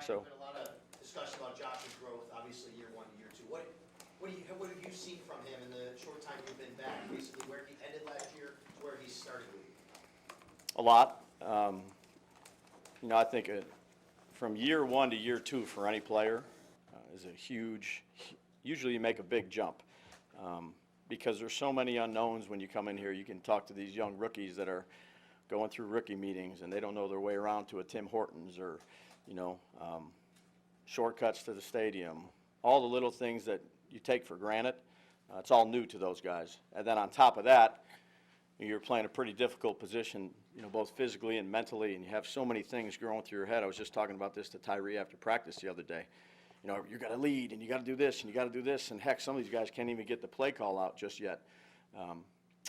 So. There's been a lot of discussion about Josh's growth, obviously year one to year two. What have you seen from him in the short time you've been back, basically where he ended last year to where he's starting the league? A lot. I think from year one to year two for any player is a huge, usually you make a big jump because there's so many unknowns when you come in here. You can talk to these young rookies that are going through rookie meetings and they don't know their way around to a Tim Hortons or, shortcuts to the stadium, all the little things that you take for granted. It's all new to those guys. And then on top of that, you're playing a pretty difficult position, both physically and mentally, and you have so many things growing through your head. I was just talking about this to Tyree after practice the other day. You got to lead, and you got to do this, and you got to do this, and heck, some of these guys can't even get the play call out just yet.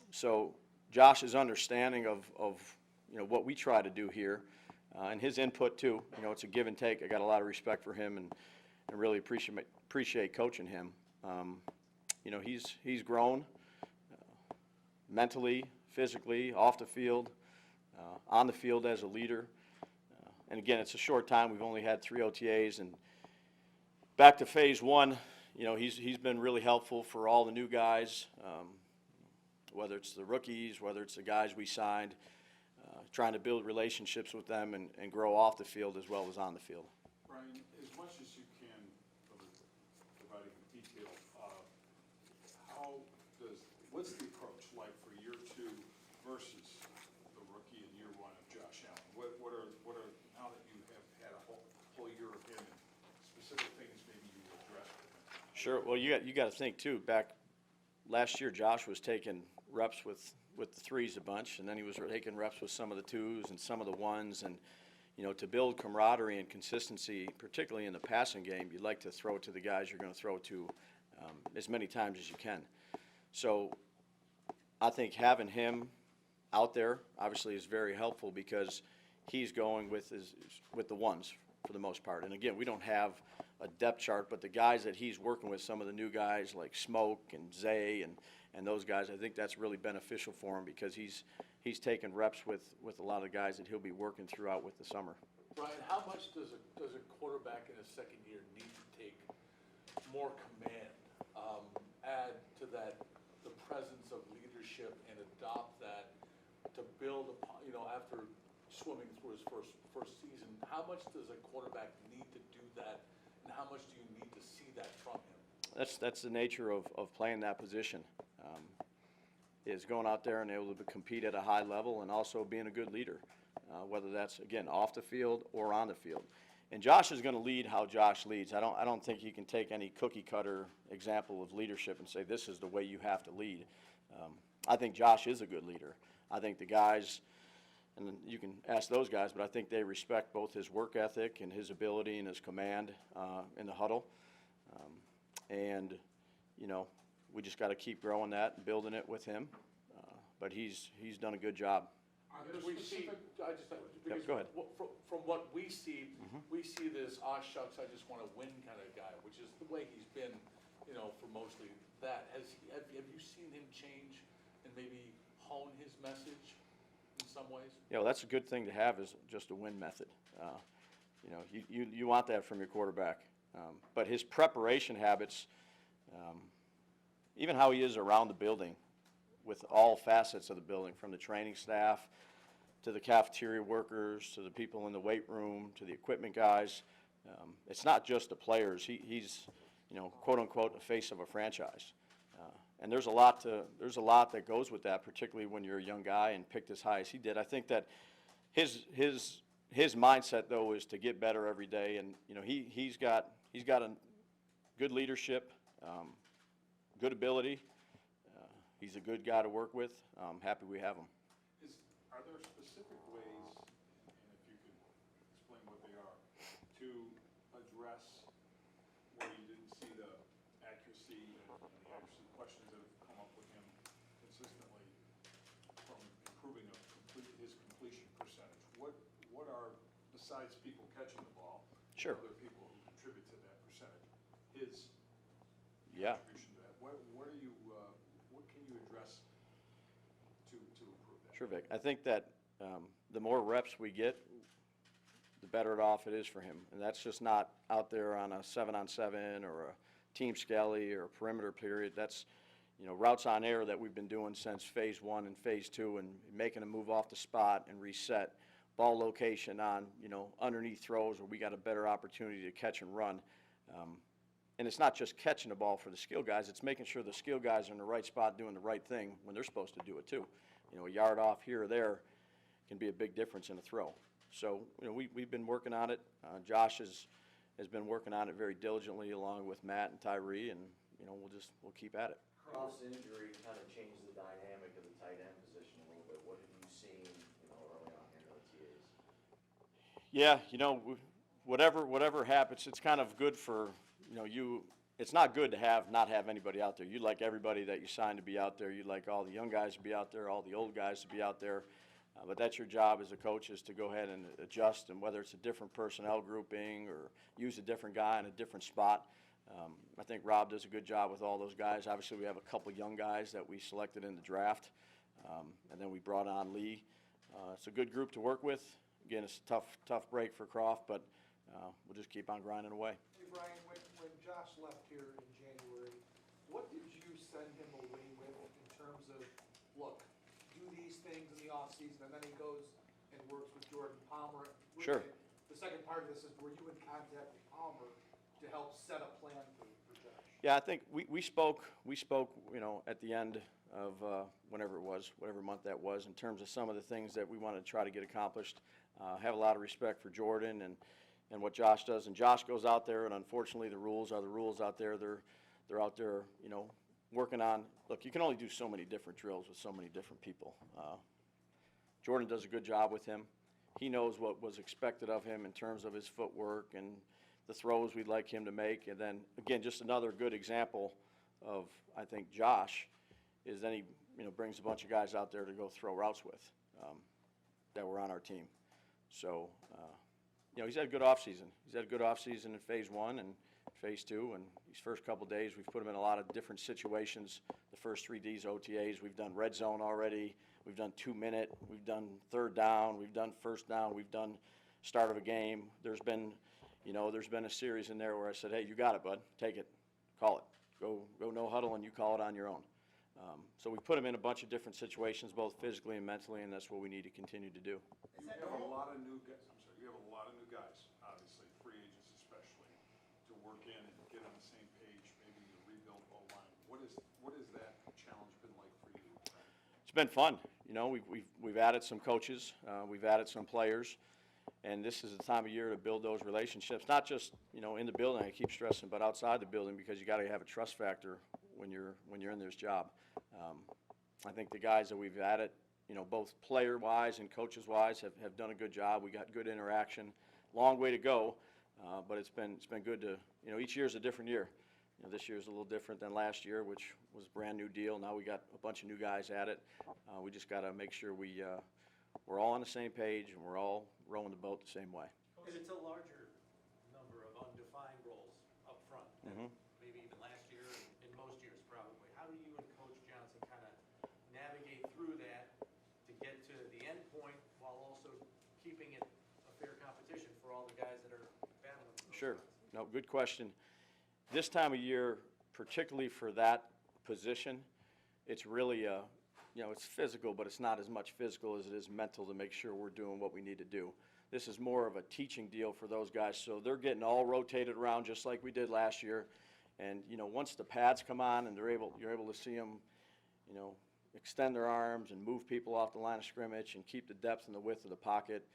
So Josh's understanding of what we try to do here, and his input too. It's a give and take. I got a lot of respect for him, and really appreciate coaching him. He's grown mentally, physically, off the field, on the field as a leader. And again, it's a short time. We've only had 3 OTAs, and back to phase one, he's been really helpful for all the new guys, whether it's the rookies, whether it's the guys we signed, trying to build relationships with them and grow off the field as well as on the field. Brian, as much as you can, providing detail, what's the approach like for year two versus the rookie in year one of Josh Allen? What are now that you have had a whole year of him, and specific things maybe you will address with him? Sure. Well, you got to think too. Back last year, Josh was taking reps with the threes a bunch, and then he was taking reps with some of the twos and some of the ones, and to build camaraderie and consistency, particularly in the passing game, you'd like to throw it to the guys you're going to throw to as many times as you can. So I think having him out there obviously is very helpful because he's going with the ones for the most part. And again, we don't have a depth chart, but the guys that he's working with, some of the new guys like Smoke and Zay and those guys, I think that's really beneficial for him because he's taken reps with a lot of guys that he'll be working throughout with the summer. Brian, how much does a quarterback in his second year need to take more command, add to that the presence of leadership and adopt that to build upon, after swimming through his first season? How much does a quarterback need to do that, and how much do you need to see that from him? That's the nature of playing that position, is going out there and able to compete at a high level and also being a good leader, whether that's, again, off the field or on the field. And Josh is going to lead how Josh leads. I don't think you can take any cookie-cutter example of leadership and say this is the way you have to lead. I think Josh is a good leader. I think the guys, and you can ask those guys, but I think they respect both his work ethic and his ability and his command in the huddle. We just got to keep growing that and building it with him. But he's done a good job. We see, because go ahead. From what we see, we see this, shucks, I just want to win kind of guy, which is the way he's been, for mostly that. Have you seen him change and maybe hone his message in some ways? Well, that's a good thing to have, is just a win method. You want that from your quarterback. But his preparation habits, even how he is around the building with all facets of the building, from the training staff to the cafeteria workers to the people in the weight room to the equipment guys, it's not just the players. He's quote unquote the face of a franchise. And there's a lot that goes with that, particularly when you're a young guy and picked as high as he did. I think that his mindset though is to get better every day, and he's got a good leadership, good ability. He's a good guy to work with. I'm happy we have him. Are there specific ways, and if you could explain what they are, to address where you didn't see the accuracy and the accuracy questions that have come up with him consistently from improving his completion percentage? What are, besides people catching the ball, Sure. other people who contribute to that percentage, his Yeah. contribution to that? What can you address to improve that? Sure, Vic. I think that the more reps we get the better off it is for him. And that's just not out there on a 7-on-7 or a team skelly or a perimeter period. That's, routes on air that we've been doing since phase 1 and phase 2, and making a move off the spot and reset. Ball location on, underneath throws where we got a better opportunity to catch and run. And it's not just catching the ball for the skill guys, it's making sure the skill guys are in the right spot doing the right thing when they're supposed to do it too. A yard off here or there can be a big difference in a throw. So, we've been working on it. Josh has been working on it very diligently along with Matt and Tyree, and, we'll keep at it. Croft's injury kind of changed the dynamic of the tight end position a little bit. What have you seen, early on here in the TAs? Yeah, whatever happens, it's kind of good for, it's not good to not have anybody out there. You'd like everybody that you sign to be out there. You'd like all the young guys to be out there, all the old guys to be out there. But that's your job as a coach, is to go ahead and adjust, and whether it's a different personnel grouping or use a different guy in a different spot. I think Rob does a good job with all those guys. Obviously, we have a couple young guys that we selected in the draft, and then we brought on Lee. It's a good group to work with. Again, it's a tough break for Croft, but we'll just keep on grinding away. Hey, Brian, when Josh left here in January, what did you send him away with in terms of, look, do these things in the offseason, and then he goes and works with Jordan Palmer? Sure. The second part of this is, were you in contact with Palmer to help set a plan for Josh? Yeah, I think we spoke, at the end of whenever month that was, in terms of some of the things that we wanted to try to get accomplished. Have a lot of respect for Jordan and what Josh does. And Josh goes out there, and unfortunately the rules are the rules out there. They're out there, working on, look, you can only do so many different drills with so many different people. Jordan does a good job with him. He knows what was expected of him in terms of his footwork and the throws we'd like him to make. And then, again, just another good example of, I think, Josh, is then he, brings a bunch of guys out there to go throw routes with that were on our team. So, he's had a good offseason. He's had a good offseason in phase 1 and phase 2, and these first couple days we've put him in a lot of different situations. The first 3 Ds OTAs, we've done red zone already, we've done 2-minute, we've done third down, we've done first down, we've done start of a game. There's been a series in there where I said, hey, you got it, bud, take it, call it. Go no huddle, and you call it on your own. So we put him in a bunch of different situations, both physically and mentally, and that's what we need to continue to do. You have a lot of new guys, you have a lot of new guys, obviously, free agents especially, to work in and get on the same page, maybe to rebuild O-line. What has that challenge been like for you? It's been fun. We've added some coaches, we've added some players, and this is the time of year to build those relationships, not just, in the building, I keep stressing, but outside the building, because you got to have a trust factor when you're in this job. I think the guys that we've added, both player-wise and coaches-wise, have done a good job. We got good interaction. Long way to go, but it's been good to, each year's a different year. This year's a little different than last year, which was a brand new deal. Now we got a bunch of new guys at it. We just got to make sure we're all on the same page and we're all rowing the boat the same way. Because it's a larger number of undefined roles up front than maybe even last year and most years probably. How do you and Coach Johnson kind of navigate through that to get to the end point while also keeping it a fair competition for all the guys that are battling? Sure. No, good question. This time of year, particularly for that position, it's really it's physical, but it's not as much physical as it is mental to make sure we're doing what we need to do. This is more of a teaching deal for those guys, so they're getting all rotated around just like we did last year. And, once the pads come on and you're able to see them, extend their arms and move people off the line of scrimmage and keep the depth and the width of the pocket.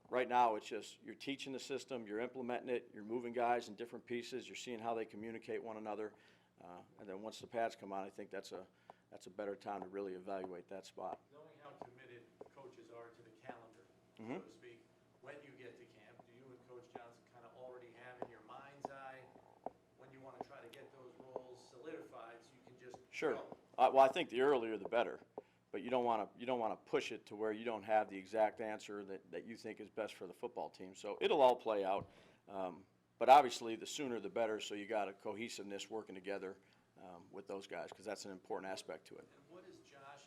Right now, it's just you're teaching the system, you're implementing it, you're moving guys in different pieces, you're seeing how they communicate one another. And then once the pads come on, I think that's a better time to really evaluate that spot. Knowing how committed coaches are to the calendar, so to speak, when you get to camp, do you and Coach Johnson kind of already have in your mind's eye when you want to try to get those roles solidified so you can just Sure. go? Well, I think the earlier the better, but you don't want to push it to where you don't have the exact answer that you think is best for the football team. So it'll all play out, but obviously the sooner the better. So you got a cohesiveness working together with those guys, because that's an important aspect to it. And what is Josh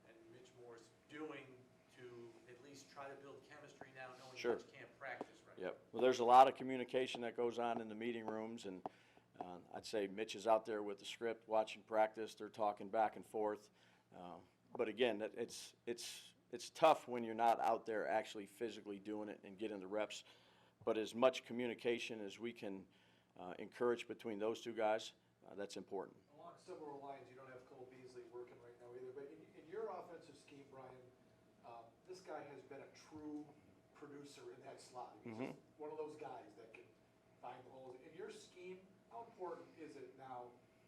and Mitch Morse doing to at least try to build chemistry now, knowing Sure. you guys can't practice Yep. Well, there's a lot of communication that goes on in the meeting rooms, and I'd say Mitch is out there with the script, watching practice. They're talking back and forth. But again, it's tough when you're not out there actually physically doing it and getting the reps. But as much communication as we can encourage between those two guys, that's important. Along similar lines, you don't have Cole Beasley working right now either, but in your offensive scheme, Brian, this guy has been a true producer in that slot. He's just one of those guys that can find the holes. In your scheme, how important is it now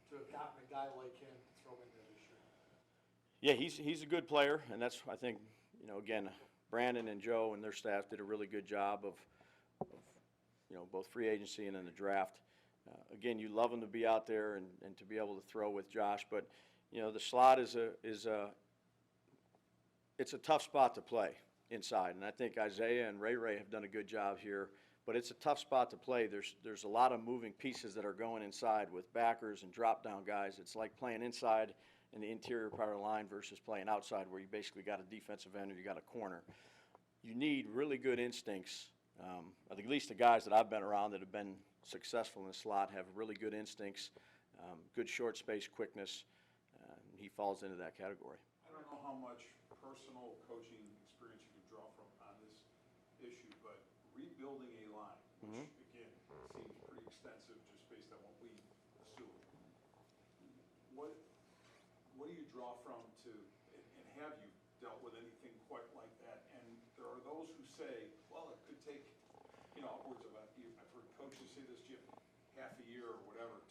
to have gotten a guy like him to throw in there this year? Yeah, he's a good player, and that's, I think, again, Brandon and Joe and their staff did a really good job of both free agency and in the draft. Again, you love him to be out there and to be able to throw with Josh, but the slot is it's a tough spot to play inside, and I think Isaiah and Ray have done a good job here. But it's a tough spot to play. There's a lot of moving pieces that are going inside with backers and drop down guys. It's like playing inside in the interior part of the line versus playing outside, where you basically got a defensive end or you got a corner. You need really good instincts. I think at least the guys that I've been around that have been successful in the slot have really good instincts, good short space quickness. He falls into that category. I don't know how much personal coaching experience you can draw from on this issue, but rebuilding a line, which again seems pretty extensive just based on what we assume. What do you draw from and have you dealt with anything quite like that? And there are those who say, well, it could take, upwards of I've heard coaches say this, Jim, half a year or whatever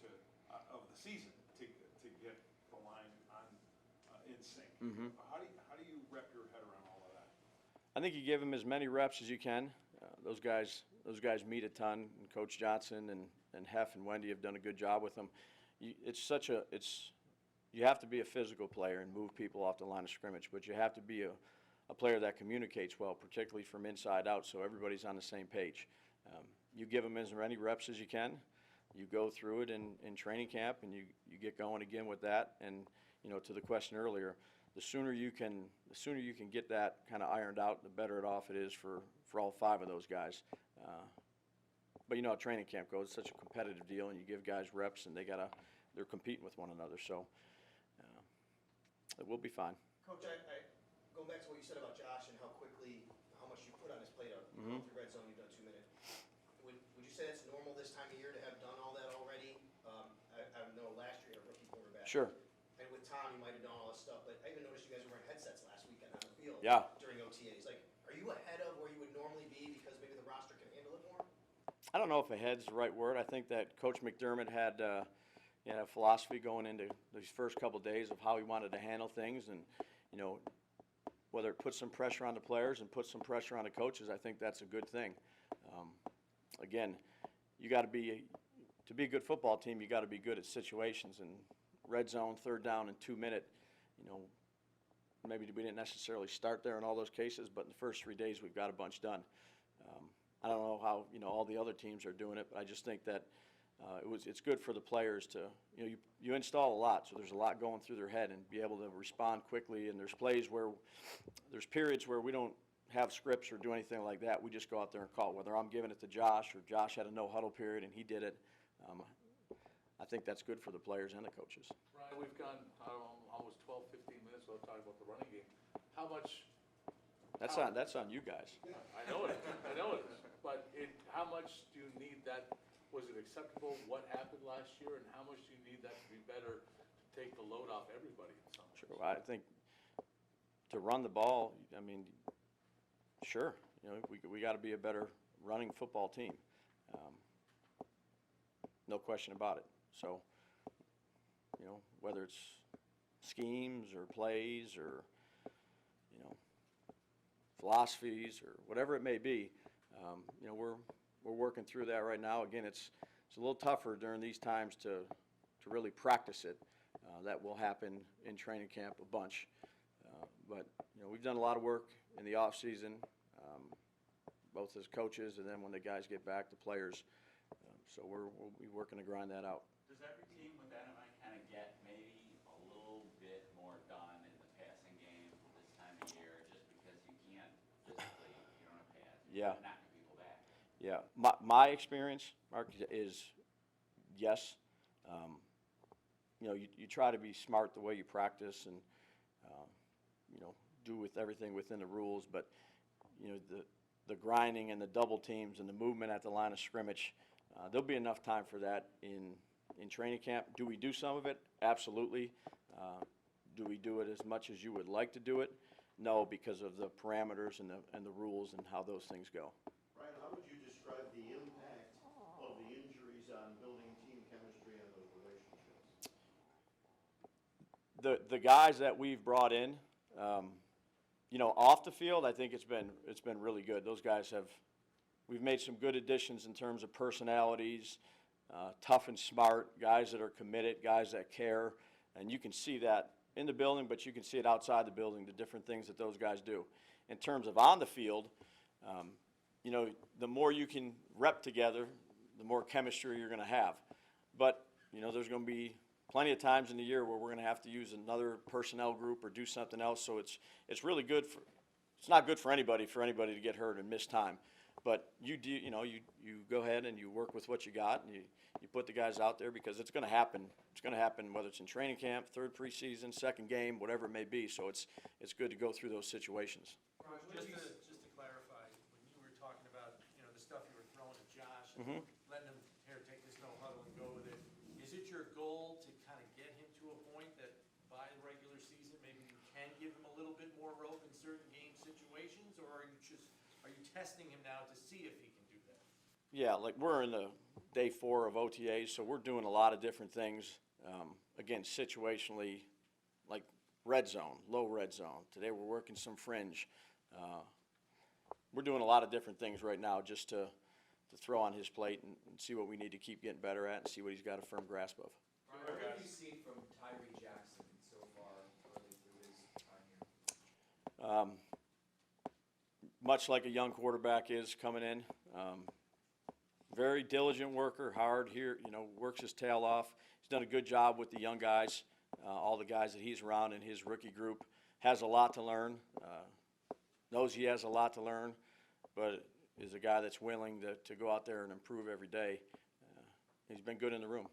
of the season to get the line on in sync. How do you wrap your head around all of that? I think you give them as many reps as you can. Those guys meet a ton, and Coach Johnson and Heff and Wendy have done a good job with them. You have to be a physical player and move people off the line of scrimmage, but you have to be a player that communicates well, particularly from inside out, so everybody's on the same page. You give them as many reps as you can. You go through it in training camp, and you get going again with that. And to the question earlier, the sooner you can get that kind of ironed out, the better off it is for all five of those guys. But how training camp goes, it's such a competitive deal, and you give guys reps, and they're competing with one another. So it will be fine. Coach, going back to what you said about Josh and how much you put on his plate of going through red zone, you've done 2 minutes. Would you say that's normal this time of year to have done all that already? I know last year you had a rookie quarterback. Sure. And with Tom, you might have done all this stuff, but I even noticed you guys were wearing headsets last weekend on the field. Yeah. During OTAs. Are you ahead of where you would normally be because maybe the roster can handle it more? I don't know if ahead's the right word. I think that Coach McDermott had a philosophy going into these first couple of days of how he wanted to handle things, and whether it puts some pressure on the players and puts some pressure on the coaches, I think that's a good thing. Again, to be a good football team, you got to be good at situations, and red zone, third down, and 2 minute. Maybe we didn't necessarily start there in all those cases, but in the first 3 days we've got a bunch done. I don't know how all the other teams are doing it, but I just think that it's good for the players to you install a lot, so there's a lot going through their head, and be able to respond quickly. And there's periods where we don't have scripts or do anything like that. We just go out there and call, whether I'm giving it to Josh or Josh had a no huddle period and he did it. I think that's good for the players and the coaches. Brian, we've gone, almost 12, 15 minutes without talking about the running game. How much? That's on you guys. I know it is. But how much do you need that? Was it acceptable? What happened last year, and how much do you need that to be better to take the load off everybody? Sure. I think to run the ball, sure. We got to be a better running football team. No question about it. So, whether it's schemes or plays or, philosophies or whatever it may be, we're working through that right now. Again, it's a little tougher during these times to really practice it. That will happen in training camp a bunch. But we've done a lot of work in the off season, both as coaches and then when the guys get back, the players. So we'll be working to grind that out. Does every team with NMI kind of get maybe a little bit more done in the passing game this time of year, just because you can't physically, you don't have pads, Yeah. knocking people back? Yeah, my experience, Mark, is yes. You know, you try to be smart the way you practice and, you know, do with everything within the rules, but, you know, the grinding and the double teams and the movement at the line of scrimmage, there'll be enough time for that in training camp. Do we do some of it? Absolutely. Do we do it as much as you would like to do it? No, because of the parameters and the rules and how those things go. Brian, how would you describe the impact of the injuries on building team chemistry and those relationships? The guys that we've brought in, you know, off the field, I think it's been really good. Those guys we've made some good additions in terms of personalities, tough and smart, guys that are committed, guys that care, and you can see that in the building, but you can see it outside the building, the different things that those guys do. In terms of on the field, you know, the more you can rep together, the more chemistry you're going to have. But, you know, there's going to be plenty of times in the year where we're going to have to use another personnel group or do something else. So it's really good for, it's not good for anybody to get hurt and miss time. But you go ahead and you work with what you got, and you put the guys out there because it's going to happen. It's going to happen whether it's in training camp, third preseason, second game, whatever it may be. So it's good to go through those situations. Just to clarify, when you were talking about, you know, the stuff you were throwing at Josh, and letting him, here, take this no huddle and go with it, is it your goal to kind of get him to a point that by the regular season, maybe you can give him a little bit more rope in certain game situations, or are you testing him now to see if he can do that? Yeah, like we're in the day 4 of OTAs, so we're doing a lot of different things. Again, situationally, like red zone, low red zone. Today we're working some fringe. We're doing a lot of different things right now just to throw on his plate and see what we need to keep getting better at and see what he's got a firm grasp of. What have you seen from Tyree Jackson so far early through his time here? Much like a young quarterback is coming in. Very diligent worker, hard here, you know, works his tail off. He's done a good job with the young guys, all the guys that he's around in his rookie group. Has a lot to learn, knows he has a lot to learn, but is a guy that's willing to go out there and improve every day. He's been good in the room.